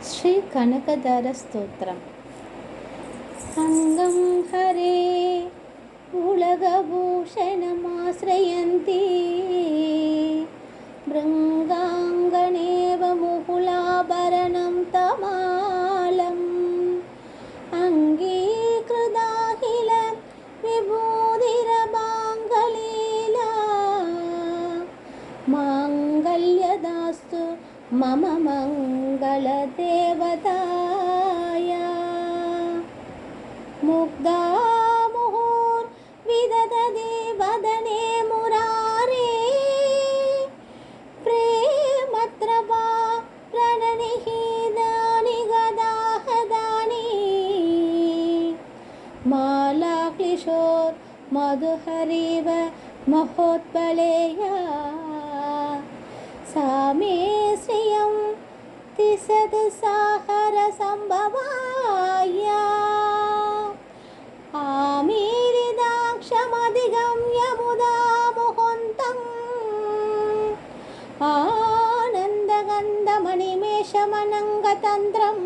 श्री कनकदार स्तोत्रम् अंगं हरे उलगभूषणमाश्रयन्ति भृङ्गाङ्गनेव मुकुलाभरणं तमालम् अङ्गीकृताखिल विभूतिरभाङ्गलीला माङ्गल्यदास्तु मम मङ्गलदेवताया मुग्धा मुहुर्विदधति वदने मुरारे प्रेमत्रपा प्रणनिहितानि गदाहदानि मालाक्लिशोर्मधुहरिव महोत्पलेया सा मे श्रियं तिसद् साहरसम्भवाया आमीरिदाक्षमधिगम्य मुदा मुहुन्तम् आनन्दगन्धमणिमेषमनङ्गतन्त्रम्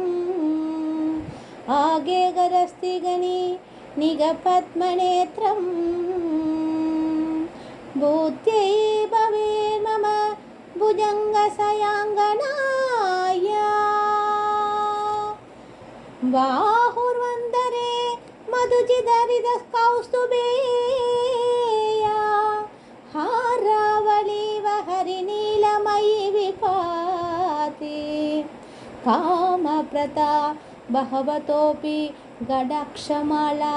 आगेगरस्तिगनि निगपद्मनेत्रम् भूत्यै भवेर्मम भुजङ्गसयाङ्गनाया बाहुर्वन्दरे मधुचिदरितकौस्तुभेया हारावलीव हरिनीलमयि विभाति कामप्रता बहवतोऽपि गडाक्षमाला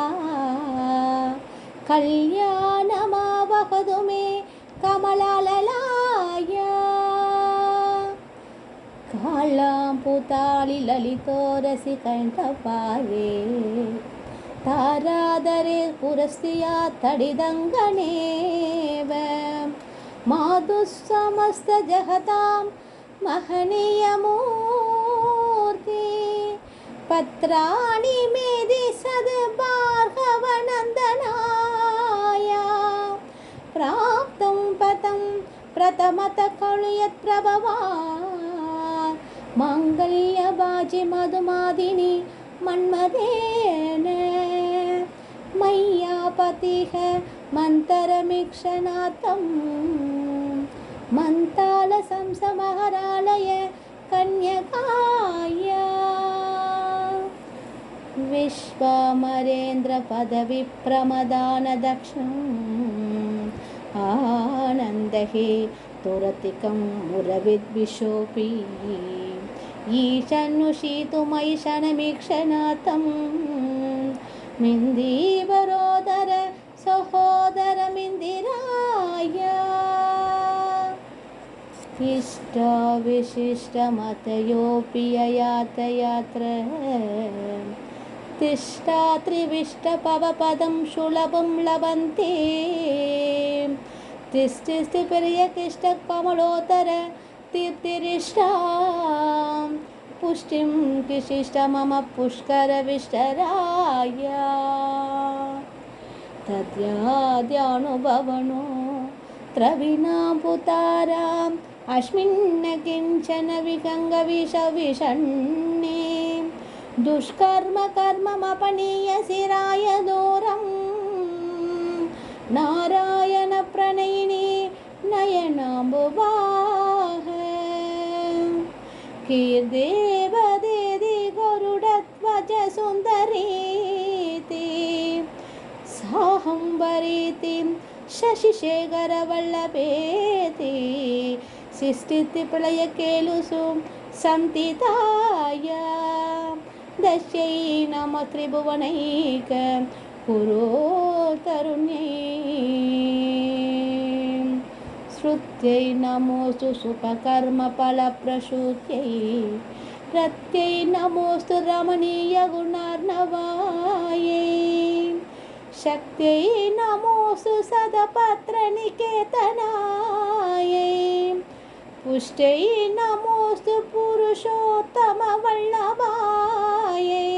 कल्याणमावहतु मे कमलाललाया कालाम्पुताळि ललितो रसिकण्ठपारे तारादरे पुरस्त्रिया तडिदङ्गनेव मातुः समस्तजगतां महनीयमूर्ति पत्राणि मेदि सद्भार्गवनन्दनाया प्राप्तं पतं प्रथमतः खलु यत्प्रभवान् माङ्गल्यवाजि मधुमादिनि मन्मथेन मय्यापतिः मन्तरमीक्षणार्थं मन्तालसंसमहरालय कन्यकाया विश्वामरेन्द्रपदविप्रमदानदक्षम् आनन्दहे तुरतिकं मुरविद्विषोऽपि ईशन्नुषीतुमैषणमीक्षणार्थं मिन्दीवरोदर सहोदरमिन्दिराया इष्टविशिष्टमतयोऽपि ययातयात्र तिष्ठात्रिविष्टपवपदं सुलभं लभन्ते तिष्ठिस्तिप्रियकिष्टकमलोदर तीर्तिरिष्टां पुष्टिं किशिष्ट मम पुष्करविष्टराया तद्याद्यानुभवनो त्रविनापुताराम् अस्मिन् किञ्चन विहङ्गविषविषण्णे दुष्कर्म कर्ममपनीय शिराय दूरं नारायण प्रणयिनी नयनाम्बुवाह कीर्देवदेदि गरुडध्वज सुन्दरीति साहंवरीति शशिशेखरवल्लभेति सिष्टिति प्रलयकेलुषु संतिताय दश्यै नमः त्रिभुवनैक पुरो तरुण्यै श्रुत्यै नमोऽस्तु सुपकर्मफलप्रसूत्यै रत्यै नमोऽस्तु रमणीयगुणार्णवायै शक्त्यै नमोऽस्तु सदपत्रनिकेतनायै पुष्ट्यै नमोऽस्तु पुरुषोत्तमवल्लभायै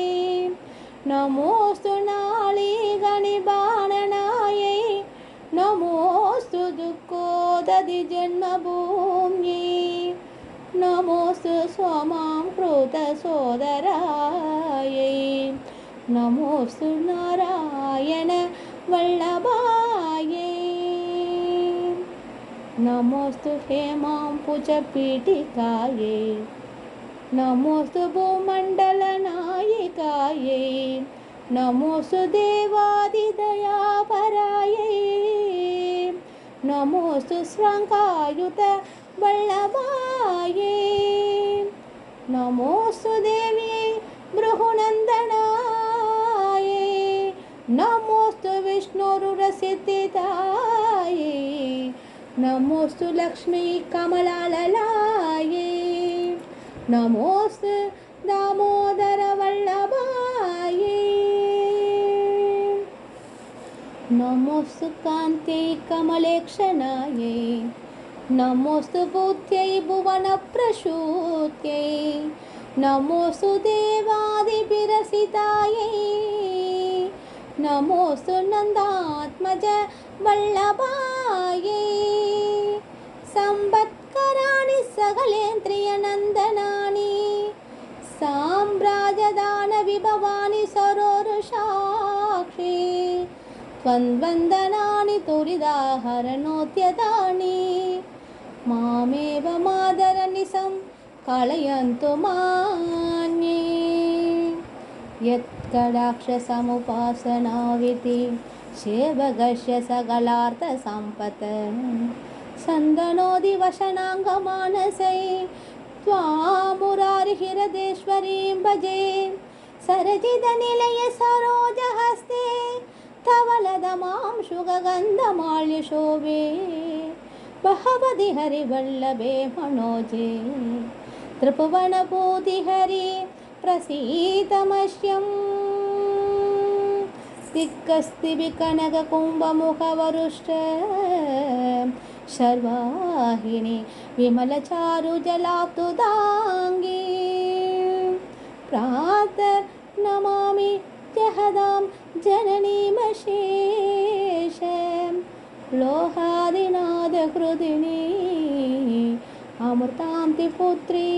नमोऽस्तु नाळीगणिबाणनायै नमोऽस्तु दुःखोदधिजन्मभूम्यै नमोऽस्तु स्वमां क्रो सोदरायै नमोऽस्तु नारायण वल्लभायै नमोऽस्तु हेमाम्बुजपीठिकायै नमोऽस्तु भूमण्डलनायिकायै नमोऽस्तु देवादिदयापरायै नमोऽस्तु श्रृङ्गायुत वल्लभायै नमोऽस्तु देव्यै भृगुनन्दनायै नमोऽस्तु विष्णुरुरसिद्धिदायै नमोऽस्तु लक्ष्मी कमलाललायै नमोऽस्तु दामोदर वल्लभायै नमोऽस्तु कान्त्यै कमलेक्षणायै नमोऽस्तु बुद्ध्यै भुवनप्रसूत्यै नमोऽस्तु देवादिभिरसितायै नमोऽस्तु नन्दात्मज वल्लभायै संवत्कराणि सकलेन्द्रियनन्दनानि साम्राजदानविभवानि सरोरुषाक्षि त्वन्वन्दनानि तुरिदाहरणोद्यतानि मामेव मादरनिशं कलयन्तु मान्ये यत्कटाक्षसमुपासनाविति सेवकस्य सकलार्थसम्पत् सन्दनोदिवशनाङ्गमानसै त्वामुरारिहृदेश्वरीं भजे सरजितनिलय सरोजहस्ते धवलदमां शुगगन्धमाल्यशोभे बहवति हरिवल्लभे मनोजे त्रिभुवनभूतिहरि प्रसीदमह्यम् दिक्कस्तिभिकनककुम्भमुखवरुष्ट शर्वाहिनी विमलचारुजलाब्धुदाङ्गी प्रातर्नमामि जहदां जननीमशेष लोहादिनादहृदिनी अमृतान्तिपुत्री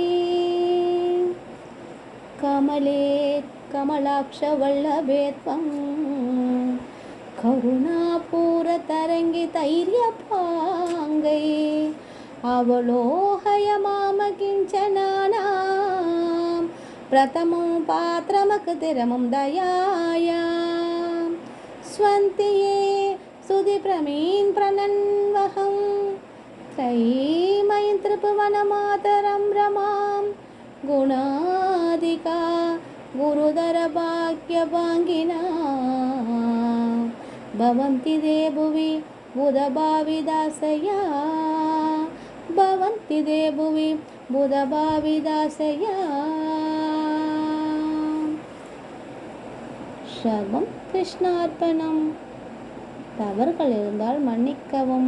कमले कमलाक्षवल्लभे त्वं करुणापूरतरङ्गितैर्यपाङ्गै अवलोहय माम किञ्चनानां प्रथमं पात्रमकृतिरमं दयाया स्वन्तिये सुधिप्रमीन् प्रणन्वहं त्रयीमयीं त्रिभुवनमातरं रमां गुणाधिका गुरुधरभाग्यभाङ्गिना भवन्ति ते भुवि बुधभाविदासया भवन्ति ते भुवि बुधभाविदासया सर्वं कृष्णार्पणம். தவறுகள் இருந்தால் மன்னிக்கவும்.